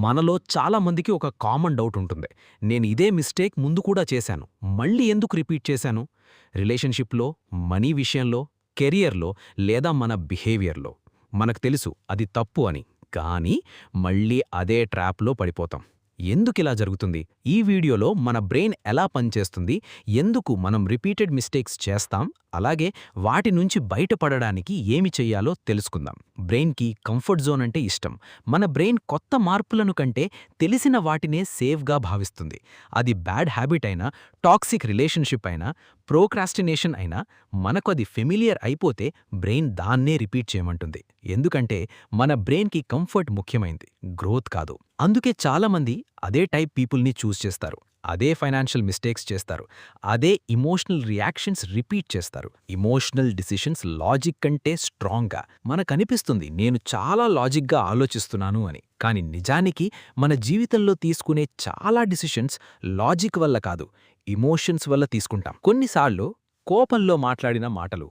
మనలో చాలా మందికి ఒక కామన్ డౌట్ ఉంటుంది. నేను ఇదే మిస్టేక్ ముందు కూడా చేశాను. మళ్ళీ ఎందుకు రిపీట్ చేశాను? రిలేషన్‌షిప్‌లో, మనీ విషయంలో, కెరియర్‌లో లేదా మన బిహేవియర్‌లో. మనకు తెలుసు అది తప్పు అని. కానీ మళ్ళీ అదే ట్రాప్‌లో పడిపోతాం. ఎందుకిలా జరుగుతుంది? ఈ వీడియోలో మన బ్రెయిన్ ఎలా పనిచేస్తుంది, ఎందుకు మనం రిపీటెడ్ మిస్టేక్స్ చేస్తాం, అలాగే వాటి నుంచి బయటపడడానికి ఏమి చెయ్యాలో తెలుసుకుందాం. బ్రెయిన్‌కి కంఫర్ట్ జోన్ అంటే ఇష్టం. మన బ్రెయిన్ కొత్త మార్పులను కంటే తెలిసిన వాటినే సేఫ్‌గా భావిస్తుంది. అది బ్యాడ్ హ్యాబిట్ అయినా, టాక్సిక్ రిలేషన్‌షిప్ అయినా, ప్రోక్రాస్టినేషన్ అయినా మనకు అది ఫెమిలియర్ అయిపోతే బ్రెయిన్ దాన్నే రిపీట్ చేయమంటుంది. ఎందుకంటే మన బ్రెయిన్‌కి కంఫర్ట్ ముఖ్యమైంది, గ్రోత్ కాదు. అందుకే చాలామంది అదే టైప్ పీపుల్ని చూస్ చేస్తారు. అదే ఫైనాన్షియల్ మిస్టేక్స్ చేస్తారు. అదే ఇమోషనల్ రియాక్షన్స్ రిపీట్ చేస్తారు. ఇమోషనల్ డిసిషన్స్ లాజిక్ కంటే స్ట్రాంగ్‌గా. మనకనిపిస్తుంది నేను చాలా లాజిక్‌గా ఆలోచిస్తున్నాను అని. కానీ నిజానికి మన జీవితంలో తీసుకునే చాలా డిసిషన్స్ లాజిక్ వల్ల కాదు, ఇమోషన్స్ వల్ల తీసుకుంటాం. కొన్నిసార్లు కోపంలో మాట్లాడిన మాటలు,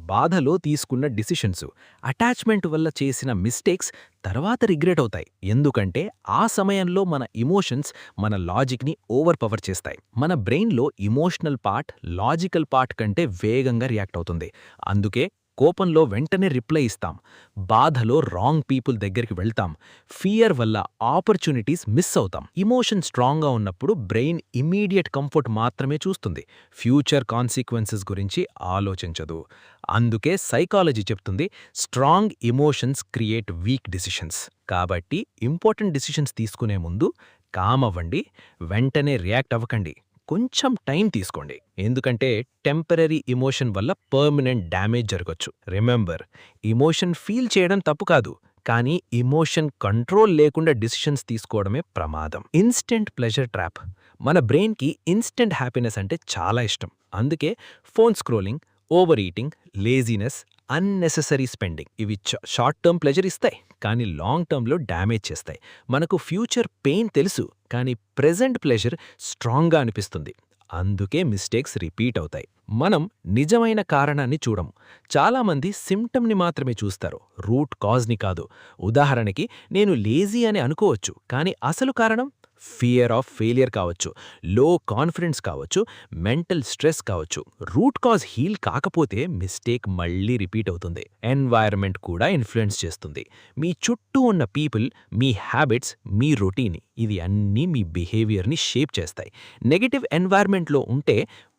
బాధలో తీసుకున్న డిసిషన్స్, అటాచ్మెంట్ వల్ల చేసిన మిస్టేక్స్ తర్వాత రిగ్రెట్ అవుతాయి. ఎందుకంటే ఆ సమయంలో మన ఇమోషన్స్ మన లాజిక్ని ఓవర్ పవర్ చేస్తాయి. మన బ్రెయిన్లో ఇమోషనల్ పార్ట్ లాజికల్ పార్ట్ కంటే వేగంగా రియాక్ట్ అవుతుంది. అందుకే కోపంలో వెంటనే రిప్లై ఇస్తాం, బాధలో రాంగ్ పీపుల్ దగ్గరికి వెళ్తాం, ఫియర్ వల్ల ఆపర్చునిటీస్ మిస్ అవుతాం. ఇమోషన్ స్ట్రాంగ్గా ఉన్నప్పుడు బ్రెయిన్ ఇమ్మీడియట్ కంఫర్ట్ మాత్రమే చూస్తుంది, ఫ్యూచర్ కాన్సిక్వెన్సెస్ గురించి ఆలోచించదు. అందుకే సైకాలజీ చెప్తుంది, strong emotions create week decisions. కాబట్టి ఇంపార్టెంట్ డిసిషన్స్ తీసుకునే ముందు కామ్ అవ్వండి, వెంటనే రియాక్ట్ అవ్వకండి. కొంచెం టైం తీసుకోండి. ఎందుకంటే టెంపరరీ ఇమోషన్ వల్ల పర్మనెంట్ డ్యామేజ్ జరగొచ్చు. రిమెంబర్, ఇమోషన్ ఫీల్ చేయడం తప్పు కాదు, కానీ ఇమోషన్ కంట్రోల్ లేకుండా డిసిషన్స్ తీసుకోవడమే ప్రమాదం. Instant pleasure trap. మన బ్రెయిన్కి ఇన్స్టెంట్ హ్యాపీనెస్ అంటే చాలా ఇష్టం. అందుకే phone scrolling, over eating, laziness, unnecessary spending ఇవి షార్ట్ టర్మ్ ప్లెజర్ ఇస్తాయి, కానీ లాంగ్ టర్మ్లో డ్యామేజ్ చేస్తాయి. మనకు ఫ్యూచర్ పెయిన్ తెలుసు, కానీ ప్రెజెంట్ ప్లెజర్ స్ట్రాంగ్గా అనిపిస్తుంది. అందుకే మిస్టేక్స్ రిపీట్ అవుతాయి. మనం నిజమైన కారణాన్ని చూడము. చాలామంది సిమ్టమ్ని మాత్రమే చూస్తారు, రూట్ కాజ్ని కాదు. ఉదాహరణకి నేను లేజీ అని అనుకోవచ్చు, కానీ అసలు కారణం ఫియర్ ఆఫ్ ఫెయిలియర్ కావచ్చు, లో కాన్ఫిడెన్స్ కావచ్చు, మెంటల్ స్ట్రెస్ కావచ్చు. రూట్ కాజ్ హీల్ కాకపోతే మిస్టేక్ మళ్ళీ రిపీట్ అవుతుంది. ఎన్వైరన్మెంట్ కూడా ఇన్ఫ్లుయెన్స్ చేస్తుంది. మీ చుట్టూ ఉన్న పీపుల్, మీ హ్యాబిట్స్, మీ రొటీన్, ఇవి అన్నీ మీ బిహేవియర్ని షేప్ చేస్తాయి. నెగటివ్ ఎన్వైరన్మెంట్లో ఉంటే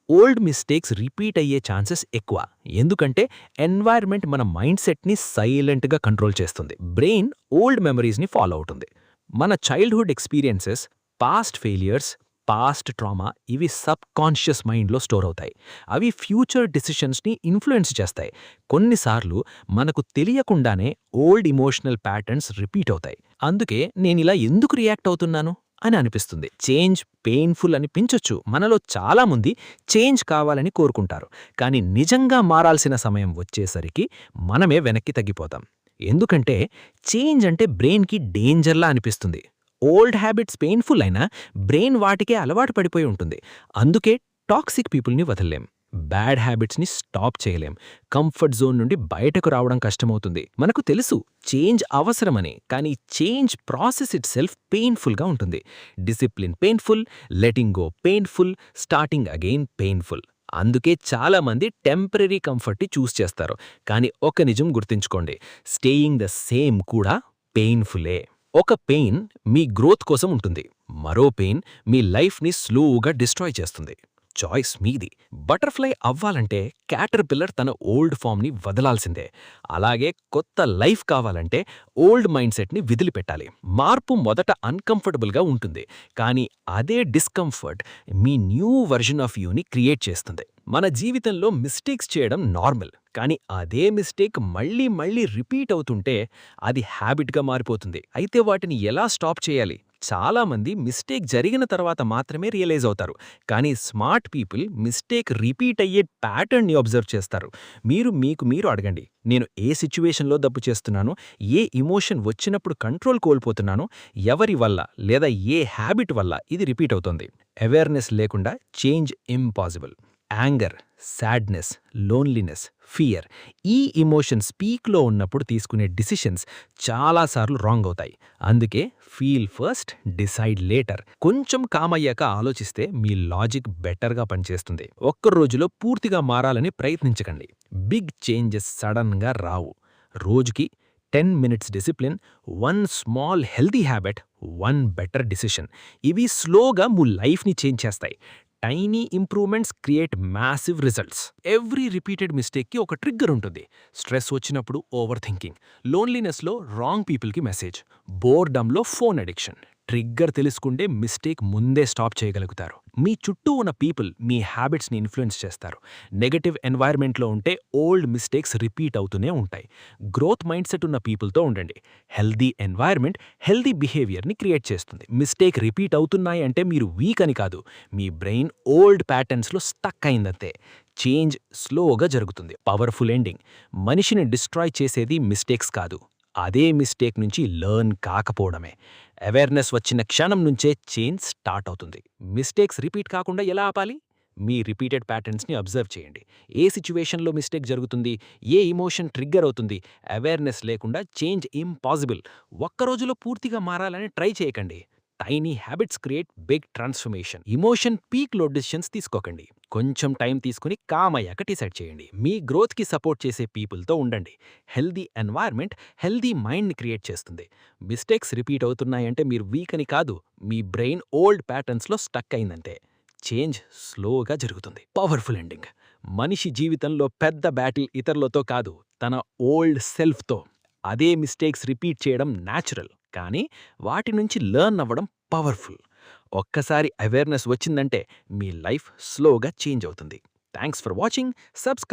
ఓల్డ్ మిస్టేక్స్ రిపీట్ అయ్యే ఛాన్సెస్ ఎక్కువ. ఎందుకంటే ఎన్వైరన్మెంట్ మన మైండ్ సెట్ని సైలెంట్గా కంట్రోల్ చేస్తుంది. బ్రెయిన్ ఓల్డ్ మెమరీస్ని ఫాలో అవుతుంది. మన childhood experiences, past failures, past trauma ఇవి సబ్ కాన్షియస్ మైండ్లో స్టోర్ అవుతాయి. అవి ఫ్యూచర్ డిసిషన్స్ని ఇన్ఫ్లుయెన్స్ చేస్తాయి. కొన్నిసార్లు మనకు తెలియకుండానే ఓల్డ్ ఇమోషనల్ ప్యాటర్న్స్ రిపీట్ అవుతాయి. అందుకే నేనిలా ఎందుకు రియాక్ట్ అవుతున్నాను అని అనిపిస్తుంది. చేంజ్ పెయిన్ఫుల్ అనిపించొచ్చు. మనలో చాలామంది చేంజ్ కావాలని కోరుకుంటారు, కానీ నిజంగా మారాల్సిన సమయం వచ్చేసరికి మనమే వెనక్కి తగ్గిపోతాం. ఎందుకంటే చేంజ్ అంటే బ్రెయిన్కి డేంజర్లా అనిపిస్తుంది. ఓల్డ్ హ్యాబిట్స్ పెయిన్ఫుల్ అయినా బ్రెయిన్ వాటికే అలవాటు పడిపోయి ఉంటుంది. అందుకే టాక్సిక్ పీపుల్ని వదలలేం, బ్యాడ్ హ్యాబిట్స్ని స్టాప్ చేయలేం, కంఫర్ట్ జోన్ నుండి బయటకు రావడం కష్టమవుతుంది. మనకు తెలుసు చేంజ్ అవసరమని, కానీ చేంజ్ ప్రాసెస్ ఇట్ సెల్ఫ్ పెయిన్ఫుల్గా ఉంటుంది. Discipline painful, letting go painful, starting again painful. అందుకే చాలామంది టెంపరరీ కంఫర్ట్ని చూస్ చేస్తారు. కానీ ఒక నిజం గుర్తుంచుకోండి, స్టేయింగ్ ద సేమ్ కూడా పెయిన్ఫుల్లే. ఒక పెయిన్ మీ గ్రోత్ కోసం ఉంటుంది, మరో పెయిన్ మీ లైఫ్ని స్లోగా డిస్ట్రాయ్ చేస్తుంది. చాయిస్ మీది. బటర్ఫ్లై అవ్వాలంటే క్యాటర్పిల్లర్ తన ఓల్డ్ ఫామ్ని వదలాల్సిందే. అలాగే కొత్త లైఫ్ కావాలంటే ఓల్డ్ మైండ్ సెట్ని వదిలిపెట్టాలి. మార్పు మొదట అన్కంఫర్టబుల్గా ఉంటుంది, కానీ అదే discomfort me new version of uni create చేస్తుంది. మన జీవితంలో మిస్టేక్స్ చేయడం నార్మల్, కానీ అదే మిస్టేక్ మళ్ళీ మళ్ళీ రిపీట్ అవుతుంటే అది హ్యాబిట్గా మారిపోతుంది. అయితే వాటిని ఎలా స్టాప్ చేయాలి? చాలామంది మిస్టేక్ జరిగిన తర్వాత మాత్రమే రియలైజ్ అవుతారు, కానీ స్మార్ట్ పీపుల్ మిస్టేక్ రిపీట్ అయ్యే ప్యాటర్న్ని అబ్జర్వ్ చేస్తారు. మీరు అడగండి, నేను ఏ సిచ్యువేషన్లో తప్పు చేస్తున్నాను, ఏ ఇమోషన్ వచ్చినప్పుడు కంట్రోల్ కోల్పోతున్నాను, ఎవరి వల్ల లేదా ఏ హ్యాబిట్ వల్ల ఇది రిపీట్ అవుతుంది. అవేర్నెస్ లేకుండా change impossible. Anger, sadness, loneliness, fear ఈ ఎమోషన్స్ పీక్లో ఉన్నప్పుడు తీసుకునే డిసిషన్స్ చాలాసార్లు రాంగ్ అవుతాయి. అందుకే ఫీల్ ఫస్ట్, డిసైడ్ లేటర్. కొంచెం కామయ్యాక ఆలోచిస్తే మీ లాజిక్ బెటర్గా పనిచేస్తుంది. ఒక్క రోజులో పూర్తిగా మారాలని ప్రయత్నించకండి. బిగ్ చేంజెస్ సడన్గా రావు. రోజుకి 10 minutes discipline, 1 small healthy habit, 1 better decision. ఇవి స్లోగా మీ లైఫ్ని చేంజ్ చేస్తాయి. Tiny improvements create massive results. Every repeated మిస్టేక్కి ఒక ట్రిగ్గర్ ఉంటుంది. స్ట్రెస్ వచ్చినప్పుడు ఓవర్ థింకింగ్, లోన్లీనెస్లో రాంగ్ పీపుల్కి మెసేజ్, బోర్డమ్లో ఫోన్ అడిక్షన్. ట్రిగ్గర్ తెలుసుకుంటే మిస్టేక్ ముందే స్టాప్ చేయగలుగుతారు. మీ చుట్టూ ఉన్న పీపుల్ మీ హ్యాబిట్స్ని ఇన్ఫ్లుయెన్స్ చేస్తారు. నెగటివ్ ఎన్వైర్న్మెంట్లో ఉంటే ఓల్డ్ మిస్టేక్స్ రిపీట్ అవుతూనే ఉంటాయి. గ్రోత్ మైండ్ సెట్ ఉన్న పీపుల్తో ఉండండి. హెల్దీ ఎన్వైర్న్మెంట్ హెల్దీ బిహేవియర్ని క్రియేట్ చేస్తుంది. మిస్టేక్ రిపీట్ అవుతున్నాయి అంటే మీరు వీక్ అని కాదు, మీ బ్రెయిన్ ఓల్డ్ ప్యాటర్న్స్లో స్టక్ అయిందంతే. చేంజ్ స్లోగా జరుగుతుంది. Powerful ending. మనిషిని డిస్ట్రాయ్ చేసేది మిస్టేక్స్ కాదు, అదే మిస్టేక్ నుంచి లెర్న్ కాకపోవడమే. అవేర్నెస్ వచ్చిన క్షణం నుంచే చేంజ్ స్టార్ట్ అవుతుంది. మిస్టేక్స్ రిపీట్ కాకుండా ఎలా ఆపాలి? మీ రిపీటెడ్ ప్యాటర్న్స్ని అబ్జర్వ్ చేయండి. ఏ సిచ్యువేషన్లో మిస్టేక్ జరుగుతుంది, ఏ ఇమోషన్ ట్రిగ్గర్ అవుతుంది. అవేర్నెస్ లేకుండా చేంజ్ ఇంపాసిబుల్. ఒక్కరోజులో పూర్తిగా మారాలని ట్రై చేయకండి. Tiny habits create big transformation. Emotion పీక్లో డిసిషన్స్ తీసుకోకండి. కొంచెం టైం తీసుకుని కామ్ అయ్యాక డిసైడ్ చేయండి. మీ గ్రోత్కి సపోర్ట్ చేసే పీపుల్తో ఉండండి. హెల్దీ ఎన్వైర్న్మెంట్ హెల్దీ మైండ్ని క్రియేట్ చేస్తుంది. మిస్టేక్స్ రిపీట్ అవుతున్నాయంటే మీరు వీక్ అని కాదు, మీ బ్రెయిన్ ఓల్డ్ ప్యాటర్న్స్లో స్టక్ అయిందంటే. చేంజ్ స్లోగా జరుగుతుంది. Powerful ending. మనిషి జీవితంలో పెద్ద బ్యాటిల్ ఇతరులతో కాదు, తన ఓల్డ్ సెల్ఫ్తో. అదే మిస్టేక్స్ రిపీట్ చేయడం న్యాచురల్, కానీ వాటి నుంచి లెర్న్ అవ్వడం పవర్ఫుల్. ఒక్కసారి అవేర్నెస్ వచ్చిందంటే మీ లైఫ్ స్లోగా చేంజ్ అవుతుంది. Thanks for watching. సబ్స్క్రైబ్.